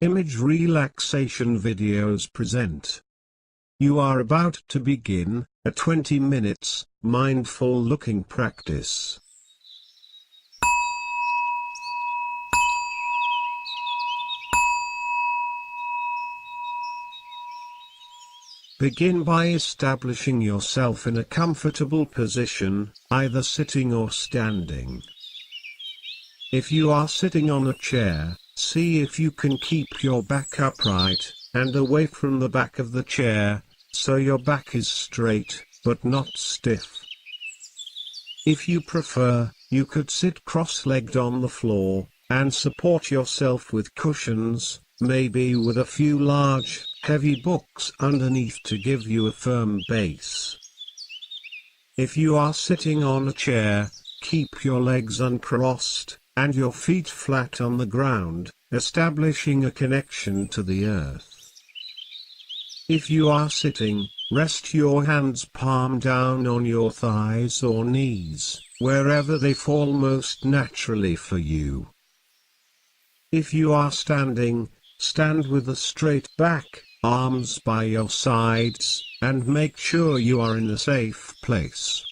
Image relaxation videos present. You are about to begin a 20 minutes mindful looking practice. Begin by establishing yourself in a comfortable position, either sitting or standing. If you are sitting on a chair, see if you can keep your back upright and away from the back of the chair, so your back is straight, but not stiff. If you prefer, you could sit cross-legged on the floor, and support yourself with cushions, maybe with a few large, heavy books underneath to give you a firm base. If you are sitting on a chair, keep your legs uncrossed, and your feet flat on the ground, establishing a connection to the earth. If you are sitting, rest your hands palm down on your thighs or knees, wherever they fall most naturally for you. If you are standing, stand with a straight back, arms by your sides, and make sure you are in a safe place.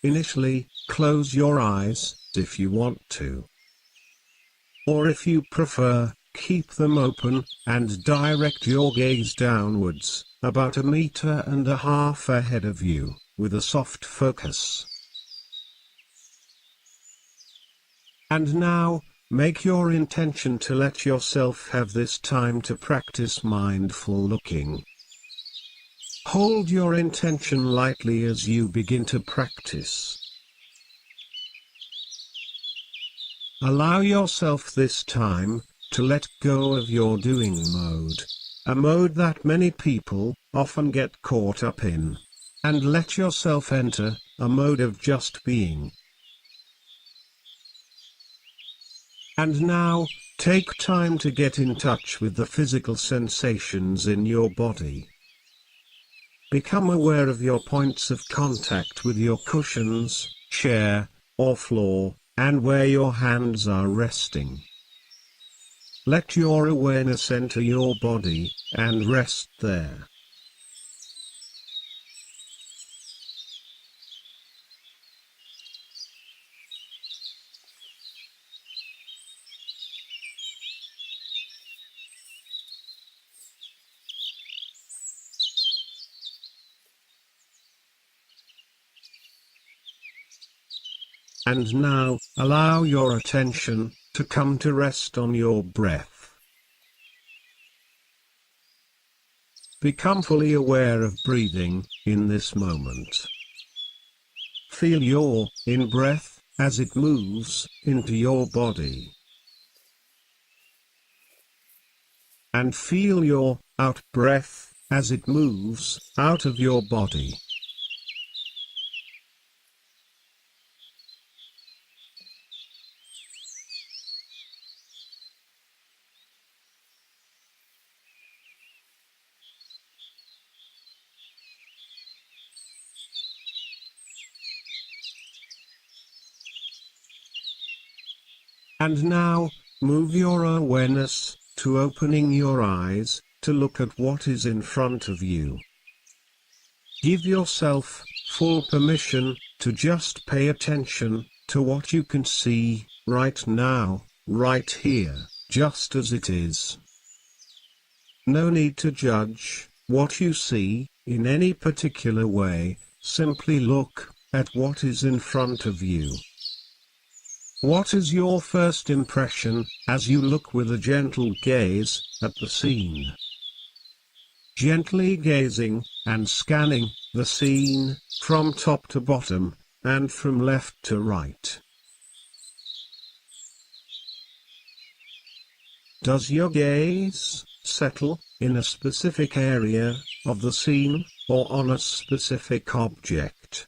Initially, close your eyes, if you want to. Or if you prefer, keep them open, and direct your gaze downwards, about 1.5 meters ahead of you, with a soft focus. And now, make your intention to let yourself have this time to practice mindful looking. Hold your intention lightly as you begin to practice. Allow yourself this time to let go of your doing mode, a mode that many people often get caught up in, and let yourself enter a mode of just being. And now, take time to get in touch with the physical sensations in your body. Become aware of your points of contact with your cushions, chair, or floor, and where your hands are resting. Let your awareness enter your body, and rest there. And now, allow your attention to come to rest on your breath. Become fully aware of breathing in this moment. Feel your in-breath as it moves into your body. And feel your out-breath as it moves out of your body. And now, move your awareness to opening your eyes to look at what is in front of you. Give yourself full permission to just pay attention to what you can see right now, right here, just as it is. No need to judge what you see in any particular way, simply look at what is in front of you. What is your first impression as you look with a gentle gaze at the scene? Gently gazing and scanning the scene from top to bottom and from left to right. Does your gaze settle in a specific area of the scene or on a specific object?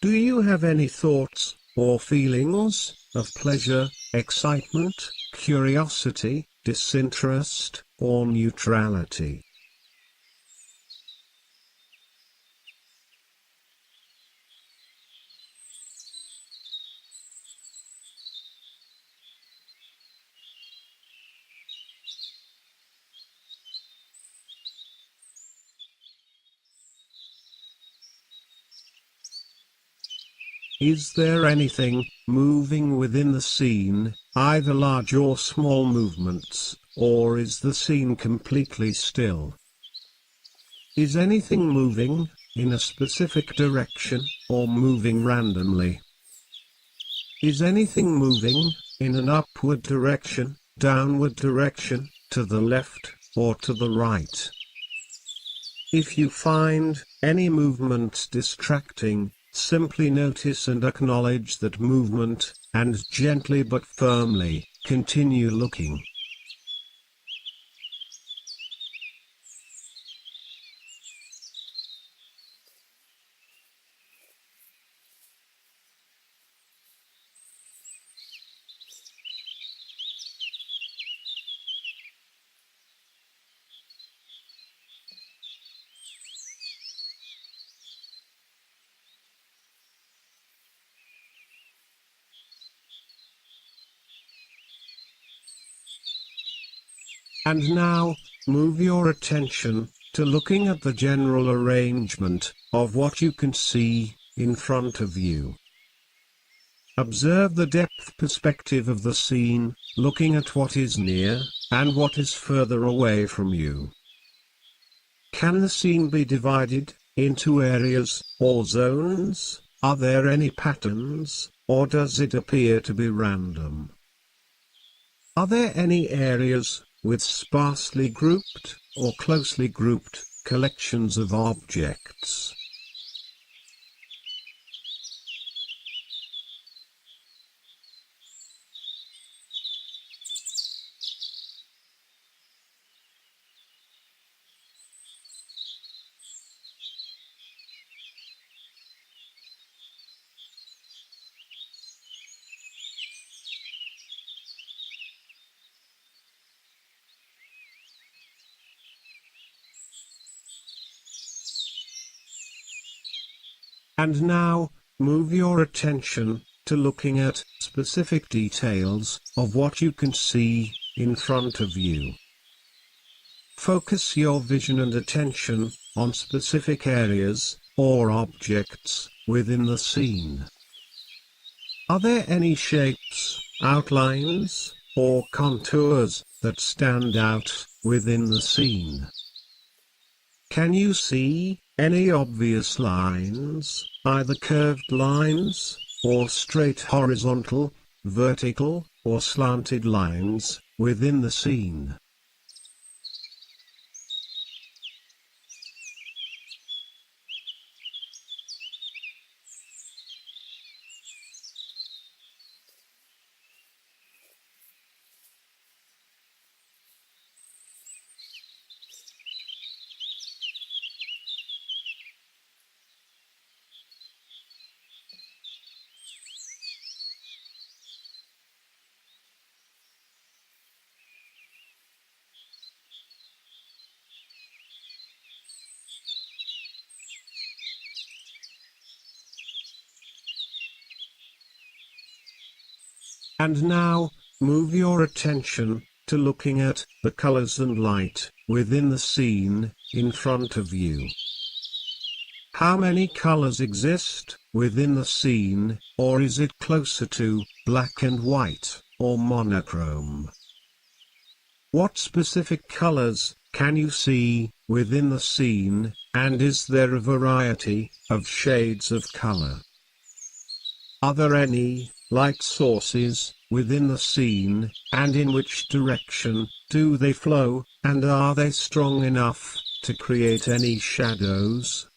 Do you have any thoughts or feelings of pleasure, excitement, curiosity, disinterest, or neutrality? Is there anything moving within the scene, either large or small movements, or is the scene completely still? Is anything moving in a specific direction, or moving randomly? Is anything moving in an upward direction, downward direction, to the left, or to the right? If you find any movement distracting, simply notice and acknowledge that movement, and gently but firmly, continue looking. And now, move your attention to looking at the general arrangement of what you can see in front of you. Observe the depth perspective of the scene, looking at what is near, and what is further away from you. Can the scene be divided into areas or zones? Are there any patterns, or does it appear to be random? Are there any areas with sparsely grouped, or closely grouped, collections of objects? And now, move your attention to looking at specific details of what you can see in front of you. Focus your vision and attention on specific areas or objects within the scene. Are there any shapes, outlines, or contours that stand out within the scene? Can you see any obvious lines, either curved lines, or straight horizontal, vertical, or slanted lines, within the scene? And now, move your attention to looking at the colors and light within the scene in front of you. How many colors exist within the scene, or is it closer to black and white, or monochrome? What specific colors can you see within the scene, and is there a variety of shades of color? Are there any light sources within the scene, and in which direction do they flow, and are they strong enough to create any shadows?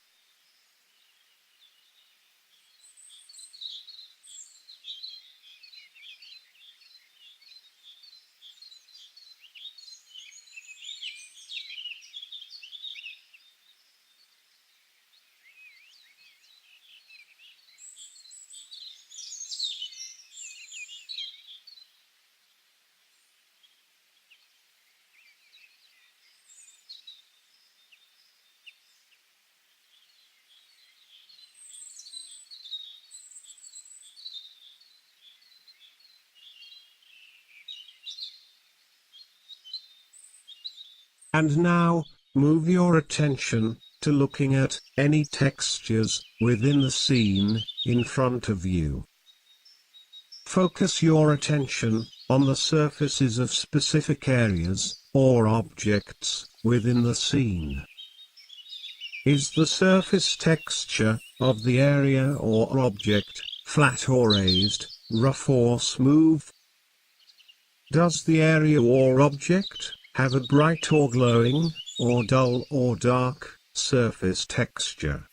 And now, move your attention to looking at any textures within the scene in front of you. Focus your attention on the surfaces of specific areas or objects within the scene. Is the surface texture of the area or object flat or raised, rough or smooth? Does the area or object have a bright or glowing, or dull or dark, surface texture?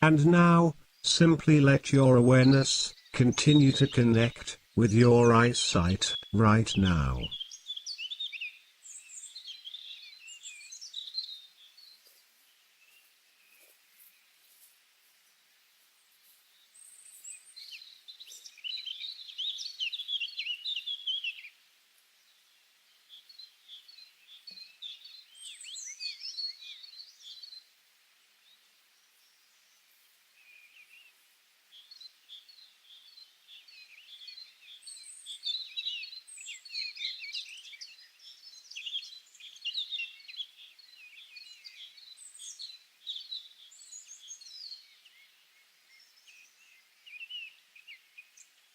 And now, simply let your awareness continue to connect with your eyesight right now.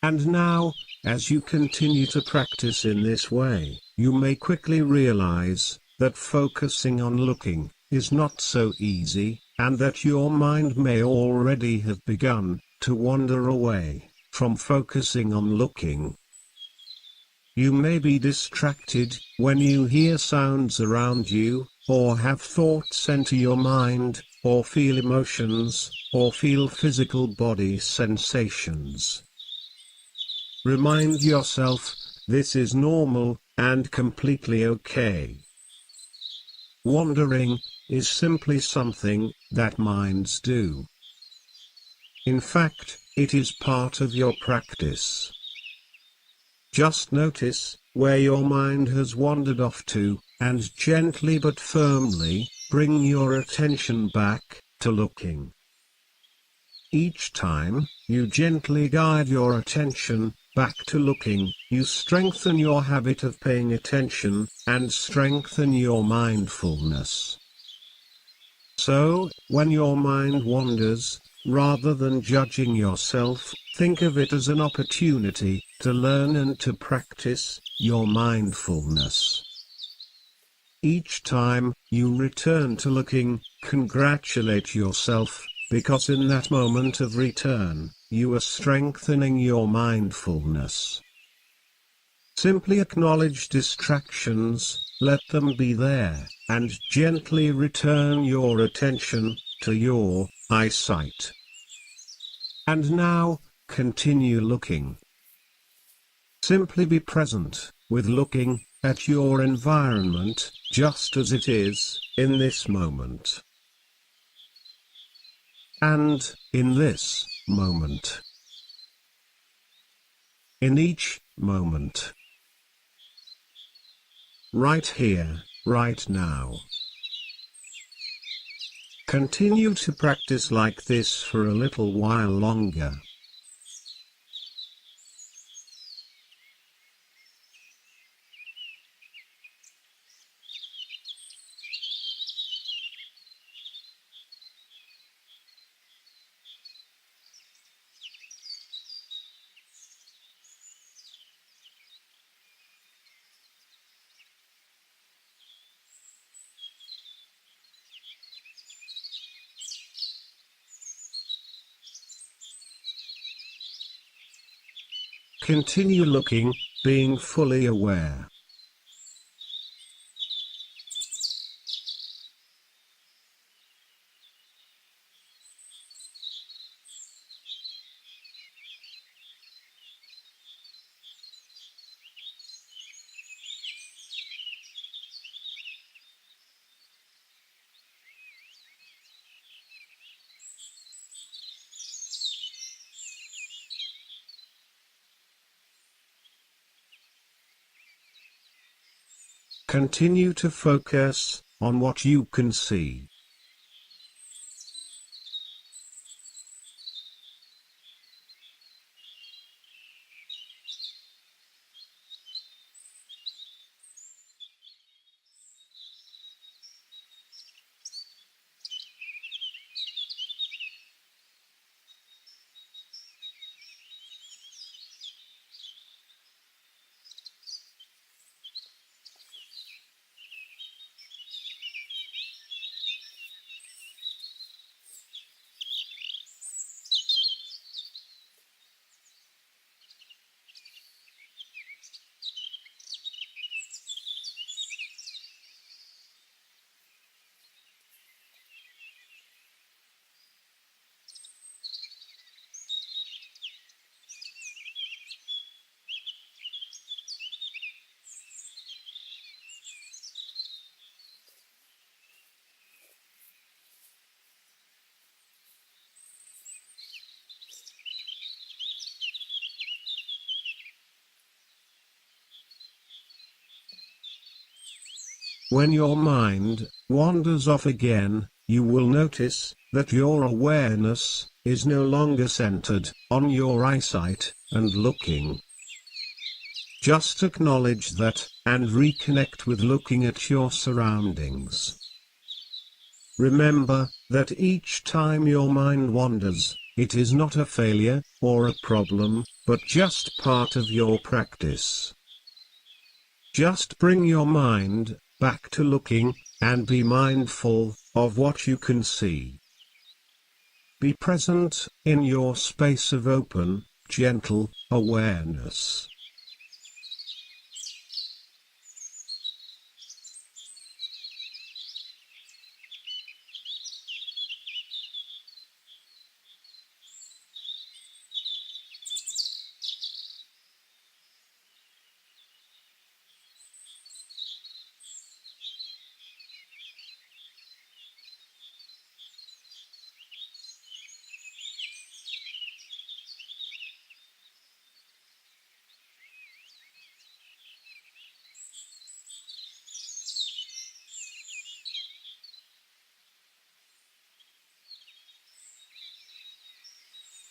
And now, as you continue to practice in this way, you may quickly realize that focusing on looking is not so easy, and that your mind may already have begun to wander away from focusing on looking. You may be distracted when you hear sounds around you, or have thoughts enter your mind, or feel emotions, or feel physical body sensations. Remind yourself, this is normal, and completely okay. Wandering is simply something that minds do. In fact, it is part of your practice. Just notice where your mind has wandered off to, and gently but firmly bring your attention back to looking. Each time you gently guide your attention back to looking, you strengthen your habit of paying attention, and strengthen your mindfulness. So, when your mind wanders, rather than judging yourself, think of it as an opportunity to learn and to practice your mindfulness. Each time you return to looking, congratulate yourself, because in that moment of return, you are strengthening your mindfulness. Simply acknowledge distractions, let them be there, and gently return your attention to your eyesight. And now, continue looking. Simply be present with looking at your environment, just as it is in this moment. And, in this moment. In each moment. Right here, right now. Continue to practice like this for a little while longer. Continue looking, being fully aware. Continue to focus on what you can see. when your mind wanders off again, you will notice that your awareness is no longer centered on your eyesight and looking. Just acknowledge that, and reconnect with looking at your surroundings. Remember that each time your mind wanders, it is not a failure or a problem, but just part of your practice. Just bring your mind back to looking, and be mindful of what you can see. Be present in your space of open, gentle awareness.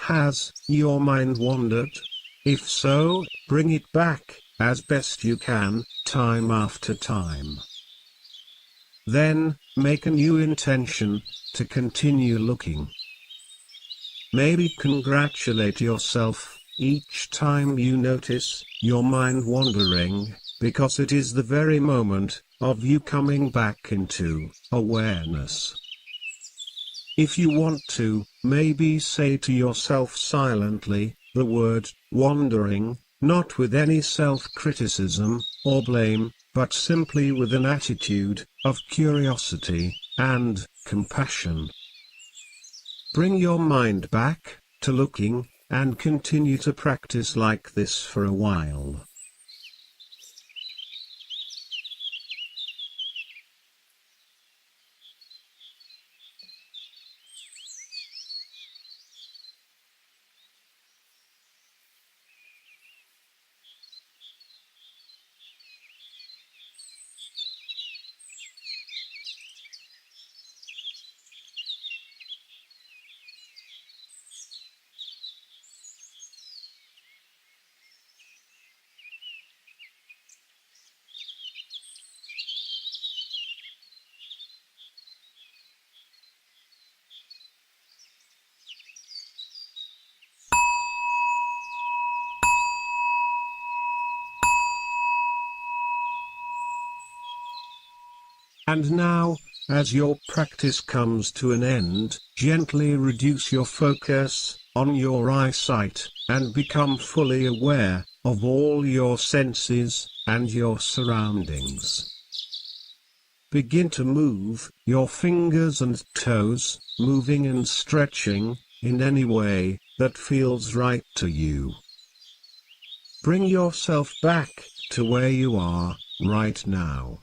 Has your mind wandered? If so, bring it back, as best you can, time after time. Then, make a new intention to continue looking. Maybe congratulate yourself each time you notice your mind wandering, because it is the very moment of you coming back into awareness. If you want to, maybe say to yourself silently the word wandering, not with any self-criticism or blame, but simply with an attitude of curiosity and compassion. Bring your mind back to looking, and continue to practice like this for a while. And now, as your practice comes to an end, gently reduce your focus on your eyesight, and become fully aware of all your senses and your surroundings. Begin to move your fingers and toes, moving and stretching in any way that feels right to you. Bring yourself back to where you are right now.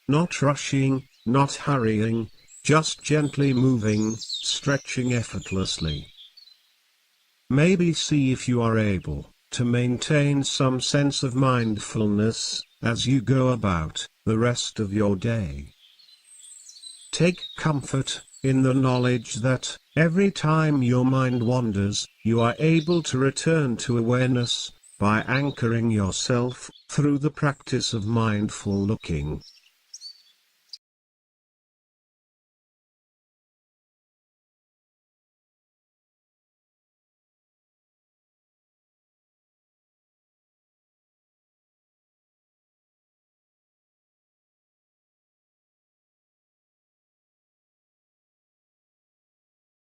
Not rushing, not hurrying, just gently moving, stretching effortlessly. Maybe see if you are able to maintain some sense of mindfulness as you go about the rest of your day. Take comfort in the knowledge that every time your mind wanders, you are able to return to awareness by anchoring yourself through the practice of mindful looking.